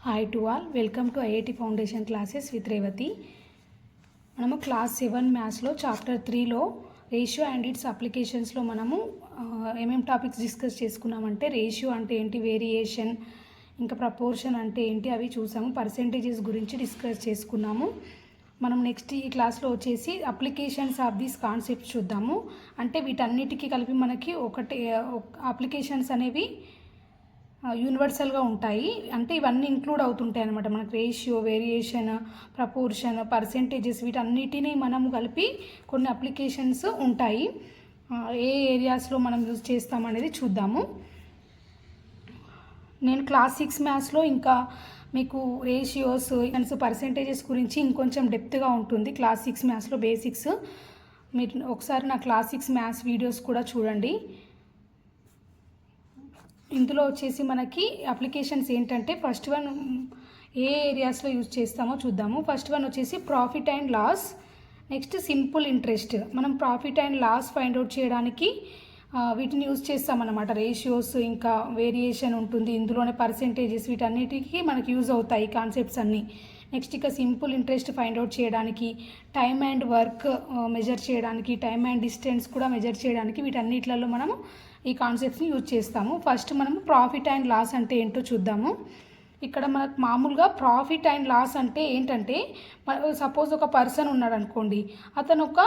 Hi to all, welcome to IIT foundation classes with Revathi. మనము class 7 మ్యాథ్స్లో chapter 3లో ratio and it's అప్లికేషన్స్లో మనము ఏమేమి topics discuss చేసుకున్నామంటే ratio అంటే ఏంటి, వేరియేషన్, ఇంకా ప్రపోర్షన్ అంటే ఏంటి అవి చూసాము. పర్సెంటేజెస్ గురించి డిస్కస్ చేసుకున్నాము. మనం నెక్స్ట్ ఈ క్లాస్లో వచ్చేసి అప్లికేషన్స్ ఆఫ్ దీస్ కాన్సెప్ట్స్ చూద్దాము. అంటే వీటన్నిటికీ కలిపి మనకి ఒకటి అప్లికేషన్స్ అనేవి యూనివర్సల్గా ఉంటాయి. అంటే ఇవన్నీ ఇంక్లూడ్ అవుతుంటాయి అన్నమాట. మనకు రేషియో, వేరియేషన్, ప్రపోర్షన్, పర్సెంటేజెస్ వీటన్నిటినీ మనము కలిపి కొన్ని అప్లికేషన్స్ ఉంటాయి. ఏ ఏరియాస్లో మనం యూజ్ చేస్తామనేది చూద్దాము. నేను క్లాస్ 6 మ్యాథ్స్లో ఇంకా మీకు రేషియోస్, పర్సెంటేజెస్ గురించి ఇంకొంచెం డెప్త్గా ఉంటుంది క్లాస్ 6 మ్యాథ్స్లో బేసిక్స్. మీరు ఒకసారి నా క్లాస్ 6 మ్యాథ్స్ వీడియోస్ కూడా చూడండి. ఇందులో వచ్చేసి మనకి అప్లికేషన్స్ ఏంటంటే ఫస్ట్ వన్ ఏ ఏరియాస్లో యూజ్ చేస్తామో చూద్దాము. ఫస్ట్ వన్ వచ్చేసి profit and loss, next simple interest. మనం profit and loss find out చేయడానికి వీటిని యూజ్ చేస్తామన్నమాట. రేషియోస్, ఇంకా వేరియేషన్ ఉంటుంది, ఇందులోనే పర్సెంటేజెస్, వీటన్నిటికీ మనకి యూజ్ అవుతాయి కాన్సెప్ట్స్ అన్నీ. నెక్స్ట్ ఇక సింపుల్ ఇంట్రెస్ట్ ఫైండ్ అవుట్ చేయడానికి, టైమ్ అండ్ వర్క్ మెజర్ చేయడానికి, టైమ్ అండ్ డిస్టెన్స్ కూడా మెజర్ చేయడానికి వీటన్నిటిలలో మనము ఈ కాన్సెప్ట్స్ని యూజ్ చేస్తాము. ఫస్ట్ మనము ప్రాఫిట్ అండ్ లాస్ అంటే ఏంటో చూద్దాము. ఇక్కడ మనకు మామూలుగా ప్రాఫిట్ అండ్ లాస్ అంటే ఏంటంటే, సపోజ్ ఒక పర్సన్ ఉన్నాడు అనుకోండి, అతను ఒక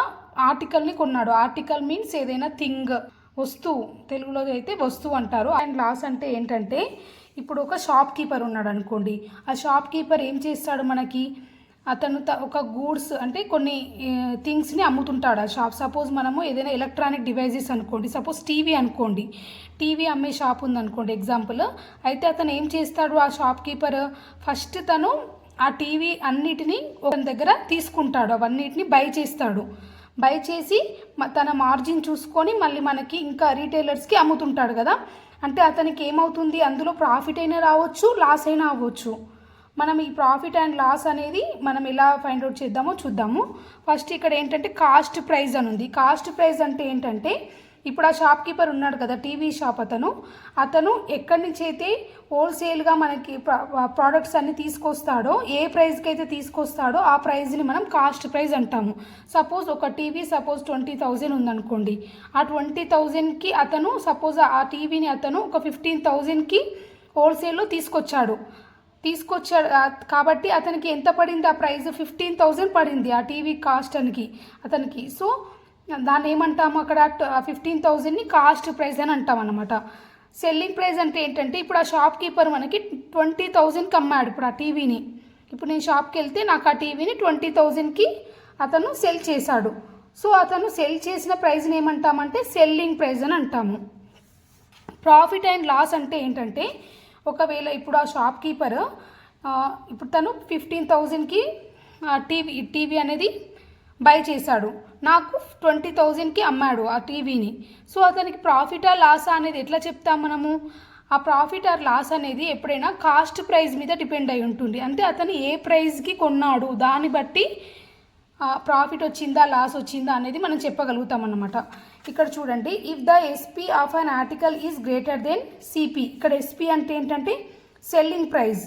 ఆర్టికల్ని కొన్నాడు. ఆర్టికల్ మీన్స్ ఏదైనా థింగ్, వస్తువు, తెలుగులో అయితే వస్తువు అంటారు. అండ్ లాస్ అంటే ఏంటంటే, ఇప్పుడు ఒక షాప్ కీపర్ ఉన్నాడు అనుకోండి, ఆ షాప్ కీపర్ ఏం చేస్తాడు, మనకి అతను ఒక గూడ్స్ అంటే కొన్ని థింగ్స్ని అమ్ముతుంటాడు ఆ షాప్. సపోజ్ మనము ఏదైనా ఎలక్ట్రానిక్ డివైజెస్ అనుకోండి, సపోజ్ టీవీ అనుకోండి, టీవీ అమ్మే షాప్ ఉందనుకోండి ఎగ్జాంపుల్. అయితే అతను ఏం చేస్తాడు, ఆ షాప్ కీపర్ ఫస్ట్ తను ఆ టీవీ అన్నిటినీ ఒక దగ్గర తీసుకుంటాడు, అవన్నిటిని బై చేస్తాడు. బై చేసి తన మార్జిన్ చూసుకొని మళ్ళీ మనకి ఇంకా రీటైలర్స్కి అమ్ముతుంటాడు కదా. అంటే అతనికి ఏమవుతుంది, అందులో ప్రాఫిట్ అయినా రావచ్చు, లాస్ అయినా అవ్వచ్చు. మనం ఈ ప్రాఫిట్ అండ్ లాస్ అనేది మనం ఎలా ఫైండ్ అవుట్ చేద్దామో చూద్దాము. ఫస్ట్ ఇక్కడ ఏంటంటే కాస్ట్ ప్రైస్ అని ఉంది. కాస్ట్ ప్రైస్ అంటే ఏంటంటే, ఇప్పుడు ఆ షాప్ కీపర్ ఉన్నాడు కదా, టీవీ షాప్ అతను ఎక్కడి నుంచి అయితే హోల్సేల్గా మనకి ప్రోడక్ట్స్ అన్ని తీసుకొస్తాడో, ఏ ప్రైస్కి అయితే తీసుకొస్తాడో ఆ ప్రైస్ని మనం కాస్ట్ ప్రైస్ అంటాము. సపోజ్ ఒక టీవీ 20,000 ఉందనుకోండి, ఆ 20,000కి అతను సపోజ్ ఆ టీవీని అతను ఒక 15,000కి హోల్సేల్లో తీసుకొచ్చాడు కాబట్టి అతనికి ఎంత పడింది, ఆ ప్రైస్ 15,000 పడింది ఆ టీవీ కాస్ట్ అతనికి. సో దాన్ని ఏమంటాము, అక్కడ 15,000ని కాస్ట్ ప్రైస్ అని అంటాం అన్నమాట. సెల్లింగ్ ప్రైస్ అంటే ఏంటంటే, ఇప్పుడు ఆ షాప్ కీపర్ మనకి 20,000కి అమ్మాడు ఇప్పుడు ఆ టీవీని. ఇప్పుడు నేను షాప్కి వెళ్తే నాకు ఆ టీవీని 20,000కి అతను సెల్ చేశాడు. సో అతను సెల్ చేసిన ప్రైస్ని ఏమంటామంటే సెల్లింగ్ ప్రైస్ అని అంటాము. ప్రాఫిట్ అండ్ లాస్ అంటే ఏంటంటే, ఒకవేళ ఇప్పుడు ఆ షాప్ కీపర్ ఇప్పుడు తను 15,000కి టీవీ అనేది బై చేశాడు, నాకు 20,000కి అమ్మాడు ఆ టీవీని. సో అతనికి ప్రాఫిట్ ఆర్ లాస్ అనేది ఎట్లా చెప్తాం మనము, ఆ ప్రాఫిట్ ఆర్ లాస్ అనేది ఎప్పుడైనా కాస్ట్ ప్రైస్ మీద డిపెండ్ అయి ఉంటుంది. అంటే అతను ఏ ప్రైస్కి కొన్నాడు దాన్ని బట్టి ప్రాఫిట్ వచ్చిందా లాస్ వచ్చిందా అనేది మనం చెప్పగలుగుతాం అన్నమాట. ఇక్కడ చూడండి, if the SP of an article is greater then CP. ఇక్కడ ఎస్పీ అంటే ఏంటంటే సెల్లింగ్ ప్రైస్,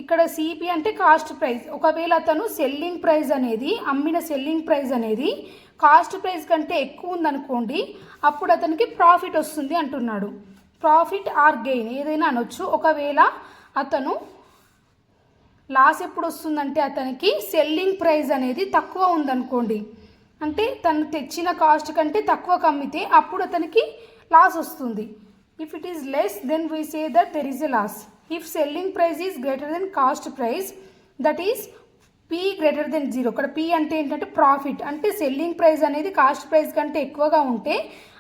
ఇక్కడ సిపి అంటే కాస్ట్ ప్రైస్. ఒకవేళ అతను సెల్లింగ్ ప్రైస్ అనేది, అమ్మిన సెల్లింగ్ ప్రైస్ అనేది కాస్ట్ ప్రైస్ కంటే ఎక్కువ ఉందనుకోండి, అప్పుడు అతనికి ప్రాఫిట్ వస్తుంది అంటున్నాడు. ప్రాఫిట్ ఆర్ గెయిన్ ఏదైనా అనొచ్చు. ఒకవేళ అతను లాస్ ఎప్పుడు వస్తుందంటే, అతనికి సెల్లింగ్ ప్రైస్ అనేది తక్కువ ఉందనుకోండి, అంటే తను తెచ్చిన కాస్ట్ కంటే తక్కువ కమ్మితే అప్పుడు అతనికి లాస్ వస్తుంది. If it is less then we say that there is a loss. If selling price is greater than cost price, that is P greater than 0. ఇక్కడ పీ అంటే ఏంటంటే ప్రాఫిట్, అంటే సెల్లింగ్ ప్రైస్ అనేది కాస్ట్ ప్రైస్ కంటే ఎక్కువగా ఉంటే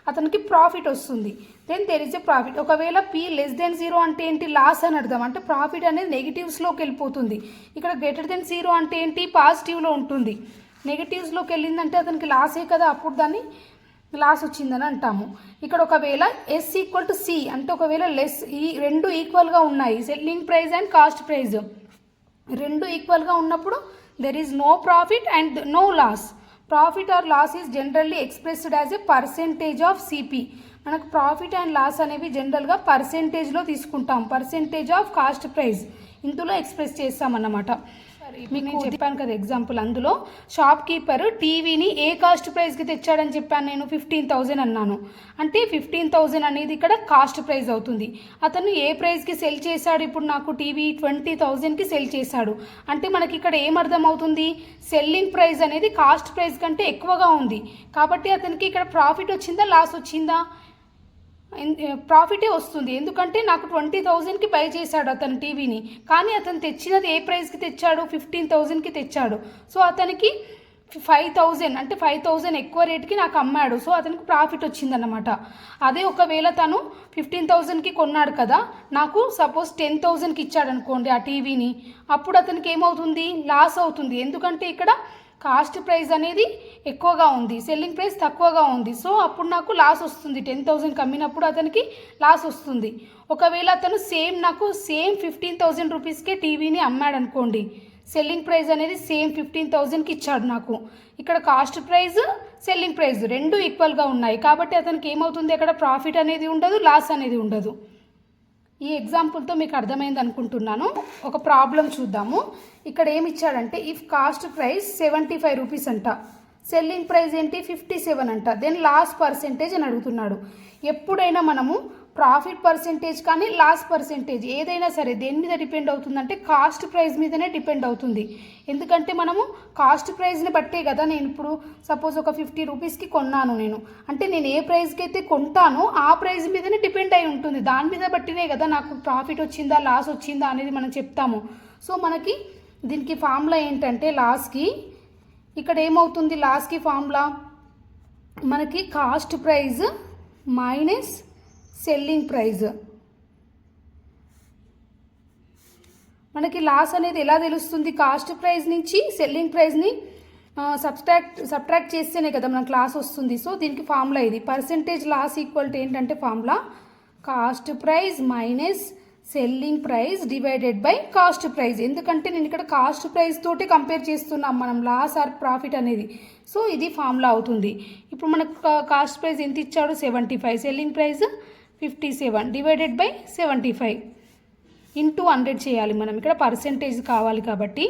అతనికి profit వస్తుంది. Then there is a profit. ఒకవేళ పీ లెస్ దెన్ 0 అంటే ఏంటి, లాస్ అని అర్థం. అంటే ప్రాఫిట్ అనేది నెగిటివ్స్లోకి వెళ్ళిపోతుంది. ఇక్కడ గ్రేటర్ దెన్ 0 అంటే ఏంటి, పాజిటివ్లో ఉంటుంది. నెగిటివ్స్లోకి వెళ్ళిందంటే అతనికి లాసే కదా, అప్పుడు దాన్ని లాస్ వచ్చిందని అంటాము. ఇక్కడ ఒకవేళ ఎస్ ఈక్వల్ టు సి అంటే ఒకవేళ లెస్, ఈ రెండు ఈక్వల్గా ఉన్నాయి, selling price and cost price రెండు ఈక్వల్గా ఉన్నప్పుడు there is no profit and no loss. Profit or loss is generally expressed as a percentage of CP. మనకు ప్రాఫిట్ అండ్ లాస్ అనేవి జనరల్గా పర్సెంటేజ్లో తీసుకుంటాం, పర్సెంటేజ్ ఆఫ్ కాస్ట్ ప్రైస్. ఇందులో ఎక్స్ప్రెస్ చేస్తామన్నమాట. మీకు నేను చెప్పాను కదా ఎగ్జాంపుల్, అందులో షాప్ కీపర్ టీవీని ఏ కాస్ట్ ప్రైస్కి తెచ్చాడని చెప్పాను నేను, 15,000 అన్నాను. అంటే 15,000 అనేది ఇక్కడ కాస్ట్ ప్రైస్ అవుతుంది. అతను ఏ ప్రైస్కి సెల్ చేశాడు, ఇప్పుడు నాకు టీవీ 20,000కి సెల్ చేశాడు. అంటే మనకి ఇక్కడ ఏమర్థం అవుతుంది, సెల్లింగ్ ప్రైస్ అనేది కాస్ట్ ప్రైస్ కంటే ఎక్కువగా ఉంది. కాబట్టి అతనికి ఇక్కడ ప్రాఫిట్ వచ్చిందా లాస్ వచ్చిందా, ప్రాఫిటే వస్తుంది. ఎందుకంటే నాకు 20,000కి బై చేశాడు అతను టీవీని, కానీ అతను తెచ్చినది ఏ ప్రైస్కి తెచ్చాడు, 15,000కి తెచ్చాడు. సో అతనికి 5,000 అంటే 5,000 ఎక్కువ రేట్కి నాకు అమ్మాడు. సో అతనికి ప్రాఫిట్ వచ్చిందన్నమాట. అదే ఒకవేళ తను 15,000కి కొన్నాడు కదా, నాకు సపోజ్ 10,000కి ఇచ్చాడు అనుకోండి ఆ టీవీని, అప్పుడు అతనికి ఏమవుతుంది, లాస్ అవుతుంది. ఎందుకంటే ఇక్కడ కాస్ట్ ప్రైస్ అనేది ఎక్కువగా ఉంది, సెల్లింగ్ ప్రైస్ తక్కువగా ఉంది. సో అప్పుడు నాకు లాస్ వస్తుంది. 10,000కి అమ్మినప్పుడు అతనికి లాస్ వస్తుంది. ఒకవేళ అతను నాకు సేమ్ 15,000 రూపీస్కే టీవీని అమ్మాడు అనుకోండి, సెల్లింగ్ ప్రైస్ అనేది సేమ్ 15,000కి ఇచ్చాడు నాకు. ఇక్కడ కాస్ట్ ప్రైస్ సెల్లింగ్ ప్రైస్ రెండు ఈక్వల్గా ఉన్నాయి. కాబట్టి అతనికి ఏమవుతుంది, అక్కడ ప్రాఫిట్ అనేది ఉండదు, లాస్ అనేది ఉండదు. ఈ ఎగ్జాంపుల్తో మీకు అర్థమైంది అనుకుంటున్నాను. ఒక ప్రాబ్లం చూద్దాము. ఇక్కడ ఏమి ఇచ్చాడంటే, ఇఫ్ కాస్ట్ ప్రైస్ 75 రూపీస్ అంట, సెల్లింగ్ ప్రైస్ ఏంటి 57 అంట, దెన్ లాస్ పర్సెంటేజ్ అని అడుగుతున్నాడు. ఎప్పుడైనా మనము ప్రాఫిట్ పర్సెంటేజ్ కానీ లాస్ పర్సెంటేజ్ ఏదైనా సరే దేని మీద డిపెండ్ అవుతుందంటే కాస్ట్ ప్రైస్ మీదనే డిపెండ్ అవుతుంది. ఎందుకంటే మనము కాస్ట్ ప్రైస్ని బట్టే కదా, నేను ఇప్పుడు సపోజ్ ఒక 50 రూపీస్కి కొన్నాను నేను, అంటే నేను ఏ ప్రైస్కి అయితే కొంటానో ఆ ప్రైస్ మీదనే డిపెండ్ అయి ఉంటుంది. దాని మీద బట్టినే కదా నాకు ప్రాఫిట్ వచ్చిందా లాస్ వచ్చిందా అనేది మనం చెప్తాము. సో మనకి దీనికి ఫార్ములా ఏంటంటే, లాస్కి ఇక్కడ ఏమవుతుంది, లాస్కి ఫార్ములా మనకి cost price minus selling price. మనకి లాస్ అనేది ఎలా తెలుస్తుంది, కాస్ట్ ప్రైస్ నుంచి సెల్లింగ్ ప్రైస్ని సబ్ట్రాక్ట్ చేస్తేనే కదా మనకు లాస్ వస్తుంది. సో దీనికి ఫార్ములా ఇది, పర్సెంటేజ్ లాస్ ఈక్వల్ టు ఏంటంటే formula cost price minus selling price divided by cost price. ఎందుకంటే నేను ఇక్కడ కాస్ట్ ప్రైస్ తోటి కంపేర్ చేస్తున్నాం మనం లాస్ ఆర్ ప్రాఫిట్ అనేది. సో ఇది ఫార్ములా అవుతుంది. ఇప్పుడు మనకు కాస్ట్ ప్రైస్ ఎంత ఇచ్చాడు 75, selling price 57 divided by 75 into 100 చేయాలి మనం. ఇక్కడ పర్సెంటేజ్ కావాలి కాబట్టి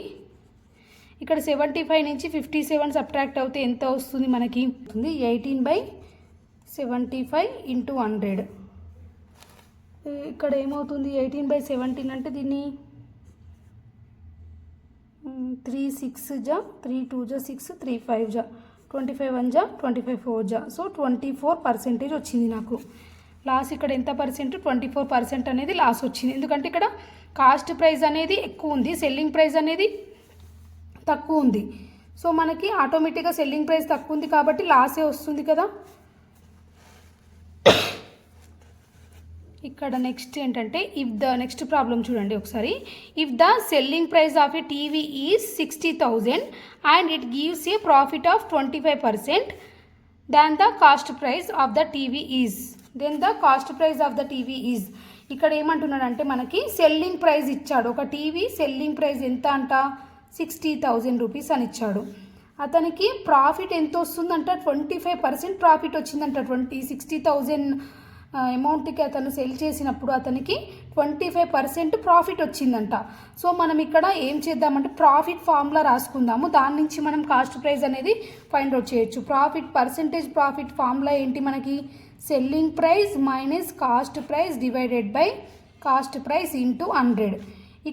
ఇక్కడ 75 నుంచి 57 సబ్ట్రాక్ట్ అవుతే ఎంత వస్తుంది మనకి, 18/75 ఇంటూ 100. ఇక్కడ ఏమవుతుంది 18/17 అంటే దీన్ని 3 6 జా 3 2 జా 6 3 5 జా 25 1 జా 25 4 జా. సో 24% వచ్చింది నాకు లాస్. ఇక్కడ ఎంత పర్సెంట్, 24% అనేది లాస్ వచ్చింది. ఎందుకంటే ఇక్కడ కాస్ట్ ప్రైస్ అనేది ఎక్కువ ఉంది, సెల్లింగ్ ప్రైస్ అనేది తక్కువ ఉంది. సో మనకి ఆటోమేటిక్గా సెల్లింగ్ ప్రైస్ తక్కువ ఉంది కాబట్టి లాసే వస్తుంది కదా. ఇక్కడ నెక్స్ట్ ఏంటంటే, నెక్స్ట్ ప్రాబ్లం చూడండి ఒకసారి. If the selling price of a TV is 60,000 and it gives a profit of 25% then the cost price of the TV is, then the cost price of the TV is. ఇక్కడ ఏమంటున్నాడంటే మనకి selling price ఇచ్చాడు. ఒక TV selling price ఎంత అంట 60,000 rupees అని ఇచ్చాడు. అతనికి ప్రాఫిట్ ఎంత వస్తుందంట 25% ప్రాఫిట్ వచ్చిందంట. 60,000 అమౌంట్కి అతను సెల్ చేసినప్పుడు అతనికి 25% ప్రాఫిట్ వచ్చిందంట. సో మనం ఇక్కడ ఏం చేద్దామంటే ప్రాఫిట్ ఫార్ములా రాసుకుందాము, దాని నుంచి మనం కాస్ట్ ప్రైస్ అనేది ఫైండ్ అవుట్ చేయొచ్చు. పర్సెంటేజ్ ప్రాఫిట్ ఫార్ములా ఏంటి మనకి, selling price minus cost price divided by cost price into 100.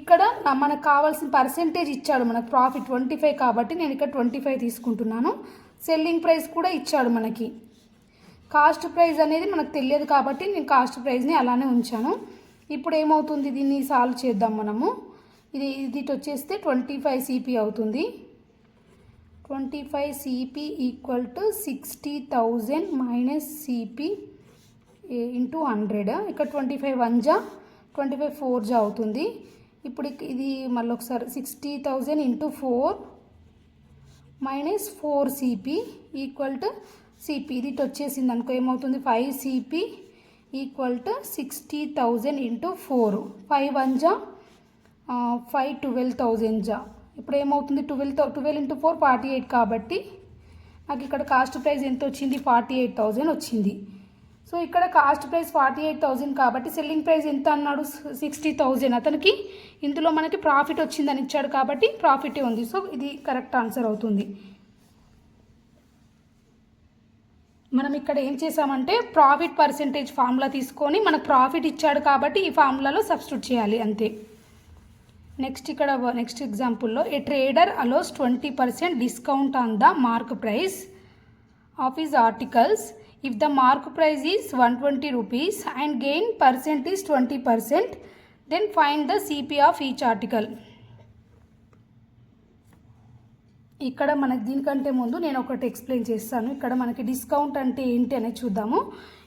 ఇక్కడ మనకు కావాల్సిన పర్సెంటేజ్ ఇచ్చాడు మనకు, ప్రాఫిట్ 25 కాబట్టి నేను ఇక్కడ 25 తీసుకుంటున్నాను. సెల్లింగ్ ప్రైస్ కూడా ఇచ్చాడు మనకి. కాస్ట్ ప్రైస్ అనేది మనకు తెలియదు కాబట్టి నేను కాస్ట్ ప్రైస్ని అలానే ఉంచాను. ఇప్పుడు ఏమవుతుంది, దీన్ని సాల్వ్ చేద్దాం మనము. ఇది వచ్చేస్తే 25 CP అవుతుంది. 25 CP equal to 60,000 minus CP into 100. ఇక్కడ 25 1 జా 25 4 జా అవుతుంది. ఇప్పుడు ఇది మళ్ళీ ఒకసారి 60,000 into 4 minus 4 CP equal to CP. ఇది వచ్చేసింది అనుకో, ఏమవుతుంది 5 CP ఈక్వల్ టు 60,000 ఇంటూ 4. 5 1 జా 5 12,000 జా. ఇప్పుడు ఏమవుతుంది 12 ఇంటూ 4 48 కాబట్టి నాకు ఇక్కడ కాస్ట్ ప్రైస్ ఎంత వచ్చింది 48,000 వచ్చింది. సో సో ఇక్కడ కాస్ట్ ప్రైస్ 48,000 కాబట్టి సెల్లింగ్ ప్రైస్ ఎంత అన్నాడు 60,000. అతనికి ఇందులో మనకి ప్రాఫిట్ వచ్చిందని ఇచ్చాడు కాబట్టి ప్రాఫిటే ఉంది. సో ఇది కరెక్ట్ ఆన్సర్ అవుతుంది. మనం ఇక్కడ ఏం చేసామంటే ప్రాఫిట్ పర్సెంటేజ్ ఫార్ములా తీసుకొని మనకు ప్రాఫిట్ ఇచ్చాడు కాబట్టి ఈ ఫార్ములాలో సబ్స్టిట్యూట్ చేయాలి అంతే. నెక్స్ట్ ఎగ్జాంపుల్లో a trader allows 20% discount on the mark price of his articles if the mark price is 120 rupees and gain percent is 20%, then find the CP of each article. ఇక్కడ మనకి దీనికంటే ముందు నేను ఒకటి ఎక్స్ప్లెయిన్ చేస్తాను. ఇక్కడ మనకి డిస్కౌంట్ అంటే ఏంటి అనేది చూద్దాము.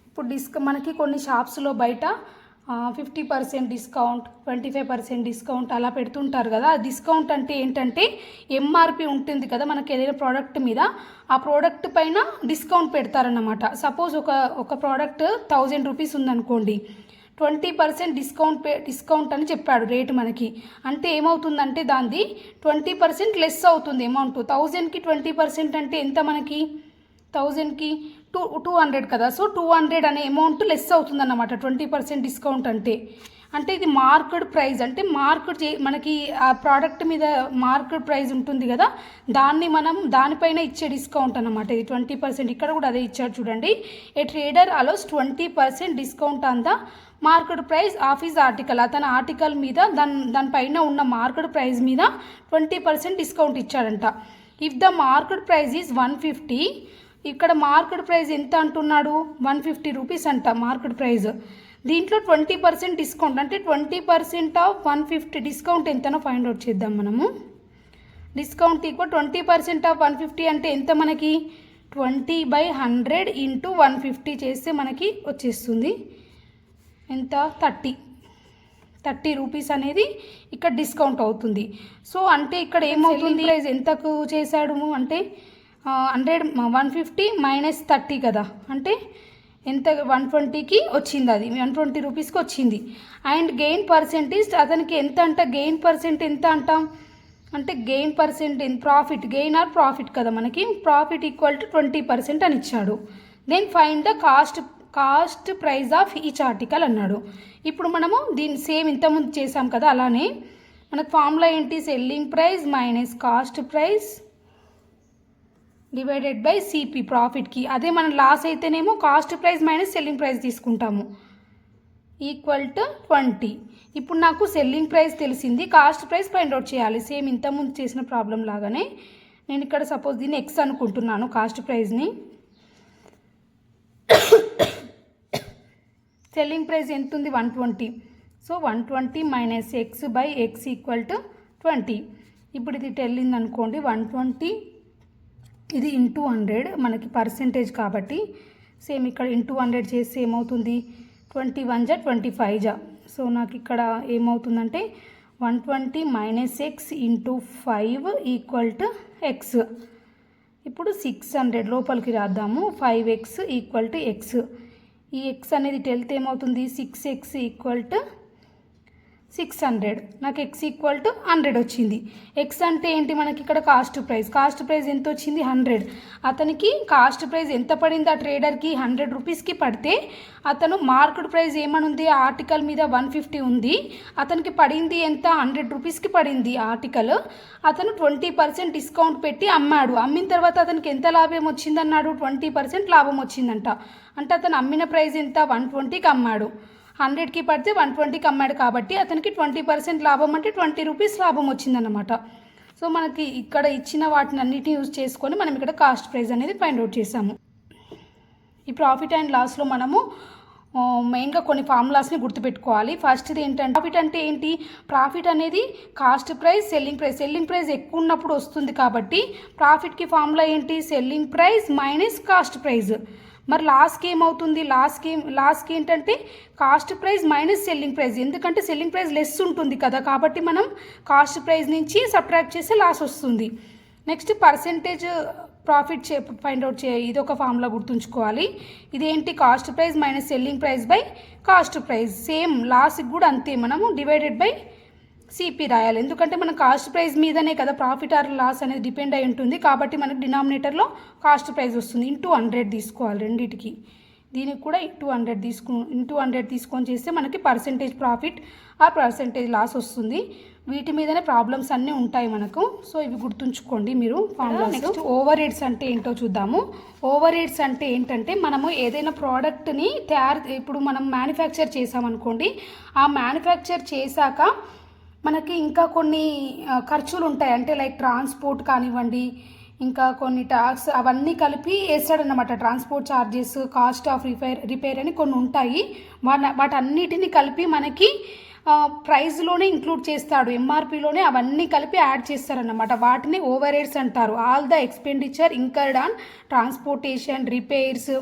ఇప్పుడు మనకి కొన్ని షాప్స్లో బయట 50% డిస్కౌంట్, 25% డిస్కౌంట్ అలా పెడుతుంటారు కదా. ఆ డిస్కౌంట్ అంటే ఏంటంటే ఎంఆర్పి ఉంటుంది కదా మనకి ఏదైనా ప్రోడక్ట్ మీద, ఆ ప్రోడక్ట్ పైన డిస్కౌంట్ పెడతారన్నమాట. సపోజ్ ఒక ప్రోడక్ట్ 1000 రూపీస్ ఉందనుకోండి, 20% డిస్కౌంట్ అని చెప్పాడు రేటు మనకి. అంటే ఏమవుతుందంటే దాన్ని 20% లెస్ అవుతుంది అమౌంట్. 1000కి 20% అంటే ఎంత మనకి, 1000కి 200 కదా. సో 200 అనే అమౌంట్ లెస్ అవుతుందన్నమాట 20% డిస్కౌంట్ అంటే. ఇది మార్కెట్ ప్రైస్, అంటే మనకి ఆ ప్రోడక్ట్ మీద మార్కెట్ ప్రైస్ ఉంటుంది కదా, దానిపైన ఇచ్చే డిస్కౌంట్ అన్నమాట ఇది 20%. ఇక్కడ కూడా అదే ఇచ్చారు చూడండి. A trader allows 20% discount on the market price of his article. అతని ఆర్టికల్ మీద దానిపైన ఉన్న మార్కెట్ ప్రైస్ మీద 20% డిస్కౌంట్ ఇచ్చాడంట. If the market price is 150, ఇక్కడ మార్కెట్ ప్రైస్ ఎంత అంటున్నాడు, 150 రూపీస్ అంట మార్కెట్ ప్రైస్. దీంట్లో 20% డిస్కౌంట్ అంటే 20% ఆఫ్ 150 డిస్కౌంట్ ఎంతనో ఫైండ్ అవుట్ చేద్దాం మనము. డిస్కౌంట్ ఈక్వల్ 20% ఆఫ్ 150 అంటే ఎంత మనకి, 20/100 ఇంటూ 150 చేస్తే మనకి వచ్చేస్తుంది ఎంత, 30 రూపీస్ అనేది ఇక్కడ డిస్కౌంట్ అవుతుంది. సో అంటే ఇక్కడ ఏమవుతుంది, ప్రైస్ ఎంతకు చేశాడు అంటే 150 మైనస్ 30 కదా, అంటే ఎంత 120కి వచ్చింది, అది 120 రూపీస్కి వచ్చింది. అండ్ గెయిన్ పర్సెంటేజ్ అతనికి ఎంత అంట, గెయిన్ పర్సెంట్ ఎంత అంటాం అంటే gain percent profit, gain or profit కదా మనకి, ప్రాఫిట్ ఈక్వల్ టు 20% అని ఇచ్చాడు. Then find the cost price of each article అన్నాడు. ఇప్పుడు మనము దీన్ని సేమ్ ఇంతకుముందు చేసాం కదా, అలానే మనకు ఫార్ములా ఏంటి, selling price minus cost price divided by CP ప్రాఫిట్కి. అదే మనం లాస్ అయితేనేమో cost price minus selling price తీసుకుంటాము, ఈక్వల్ టు 20. ఇప్పుడు నాకు సెల్లింగ్ ప్రైస్ తెలిసింది, కాస్ట్ ప్రైస్ ఫైండ్ అవుట్ చేయాలి. సేమ్ ఇంతకుముందు చేసిన ప్రాబ్లం లాగానే నేను ఇక్కడ సపోజ్ దీన్ని ఎక్స్ అనుకుంటున్నాను కాస్ట్ ప్రైస్ని. సెల్లింగ్ ప్రైస్ ఎంత ఉంది, 120. So 120 minus X by X equal to 20. ఇప్పుడు ఇది వెళ్ళింది అనుకోండి, 120 ఇది ఇంటూ 100 మనకి పర్సెంటేజ్ కాబట్టి, సేమ్ ఇక్కడ ఇంటూ 100 చేస్తే ఏమవుతుంది, 21 జా 25 జా. సో నాకు ఇక్కడ ఏమవుతుందంటే 120 minus X into 5 equal to X. ఇప్పుడు 600 లోపలికి రాద్దాము, 5x ఈక్వల్ టు ఎక్స్. ఈ ఎక్స్ అనేది వెళ్తే ఏమవుతుంది, 6x ఈక్వల్ టు 600. నాకు ఎక్స్ ఈక్వల్ టు 100 వచ్చింది. ఎక్స్ అంటే ఏంటి మనకి ఇక్కడ కాస్ట్ ప్రైస్ ఎంత వచ్చింది, 100. అతనికి కాస్ట్ ప్రైస్ ఎంత పడింది, ఆ ట్రేడర్కి 100 రూపీస్కి పడితే అతను మార్కెట్ ప్రైస్ ఏమనుంది, ఆర్టికల్ మీద 150 ఉంది, అతనికి పడింది ఎంత, 100 రూపీస్కి పడింది ఆర్టికల్. అతను 20% డిస్కౌంట్ పెట్టి అమ్మాడు. అమ్మిన తర్వాత అతనికి ఎంత లాభం వచ్చిందన్నాడు, 20% లాభం వచ్చిందంట. అంటే అతను అమ్మిన ప్రైస్ ఎంత, 120కి అమ్మాడు. 100కి పడితే 120కి అమ్మాడు కాబట్టి అతనికి 20% లాభం అంటే 20 రూపీస్ లాభం వచ్చిందన్నమాట. సో మనకి ఇక్కడ ఇచ్చిన వాటిని అన్నిటిని యూజ్ చేసుకొని మనం ఇక్కడ కాస్ట్ ప్రైస్ అనేది ఫైండ్ అవుట్ చేసాము. ఈ ప్రాఫిట్ అండ్ లాస్లో మనము మెయిన్గా కొన్ని ఫార్ములాస్ని గుర్తుపెట్టుకోవాలి. ఫస్ట్ది ఏంటంటే ప్రాఫిట్ అంటే ఏంటి, ప్రాఫిట్ అనేది కాస్ట్ ప్రైస్ సెల్లింగ్ ప్రైస్ ఎక్కువ ఉన్నప్పుడు వస్తుంది కాబట్టి ప్రాఫిట్కి ఫార్ములా ఏంటి, selling price minus cost price. మరి లాస్కి ఏమవుతుంది, లాస్కి ఏంటంటే cost price minus selling price, ఎందుకంటే సెల్లింగ్ ప్రైస్ లెస్ ఉంటుంది కదా కాబట్టి మనం కాస్ట్ ప్రైస్ నుంచి సబ్ట్రాక్ట్ చేస్తే లాస్ వస్తుంది. Next percentage profit find out ఇది ఒక ఫార్ములా గుర్తుంచుకోవాలి. ఇదేంటి, cost price minus selling price by cost price. Same లాస్కి కూడా అంతే, మనము డివైడెడ్ బై సిపి రాయాలి. ఎందుకంటే మన కాస్ట్ ప్రైస్ మీదనే కదా ప్రాఫిట్ ఆర్ లాస్ అనేది డిపెండ్ అయి ఉంటుంది కాబట్టి మనకి డినామినేటర్లో కాస్ట్ ప్రైస్ వస్తుంది. ఇంటూ 100 తీసుకోవాలి రెండింటికి. దీనికి కూడా ఇంటూ 100 తీసుకొని చేస్తే మనకి percentage profit or percentage loss వస్తుంది. వీటి మీదనే ప్రాబ్లమ్స్ అన్నీ ఉంటాయి మనకు. సో ఇవి గుర్తుంచుకోండి మీరు ఫార్ములాస్. నెక్స్ట్ ఓవర్ హెడ్స్ అంటే ఏంటో చూద్దాము. ఓవర్ హెడ్స్ అంటే ఏంటంటే మనము ఏదైనా ప్రోడక్ట్ని ఇప్పుడు మనం మ్యానుఫ్యాక్చర్ చేసామనుకోండి, ఆ మ్యానుఫ్యాక్చర్ చేశాక మనకి ఇంకా కొన్ని ఖర్చులు ఉంటాయి. అంటే లైక్ ట్రాన్స్పోర్ట్ కానివ్వండి, ఇంకా కొన్ని ట్యాక్స్ అవన్నీ కలిపి వేస్తాడన్నమాట. Transport charges, cost of repair అని కొన్ని ఉంటాయి. వాటన్నిటిని కలిపి మనకి ప్రైస్లోనే ఇంక్లూడ్ చేస్తాడు. ఎంఆర్పిలోనే అవన్నీ కలిపి యాడ్ చేస్తారన్నమాట. వాటిని ఓవర్ హెడ్స్ అంటారు. All the expenditure incurred on transportation, repairs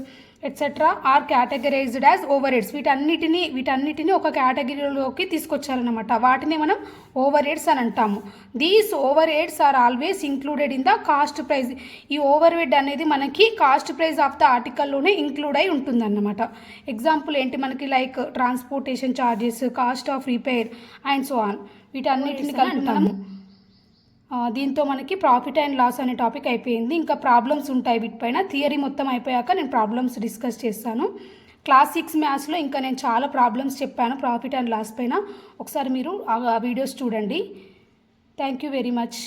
etcetera are categorized as overheads. వీటన్నిటిని ఒక కేటగిరీలోకి తీసుకొచ్చారనమాట. వాటిని మనం ఓవర్ హెడ్స్ అని అంటాము. These overheads are always included in the cost price. ఈ ఓవర్ హెడ్ అనేది మనకి కాస్ట్ ప్రైస్ ఆఫ్ ద ఆర్టికల్లోనే ఇంక్లూడ్ అయి ఉంటుందన్నమాట. ఎగ్జాంపుల్ ఏంటి మనకి, like transportation charges, cost of repair and so on. వీటన్నిటిని కలుపుతాము. దీంతో మనకి ప్రాఫిట్ అండ్ లాస్ అనే టాపిక్ అయిపోయింది. ఇంకా ప్రాబ్లమ్స్ ఉంటాయి వీటిపైన. థియరీ మొత్తం అయిపోయాక నేను ప్రాబ్లమ్స్ డిస్కస్ చేస్తాను. క్లాస్ 6 మ్యాథ్స్లో ఇంకా నేను చాలా ప్రాబ్లమ్స్ చెప్పాను ప్రాఫిట్ అండ్ లాస్ పైన. ఒకసారి మీరు ఆ వీడియోస్ చూడండి. Thank you very much.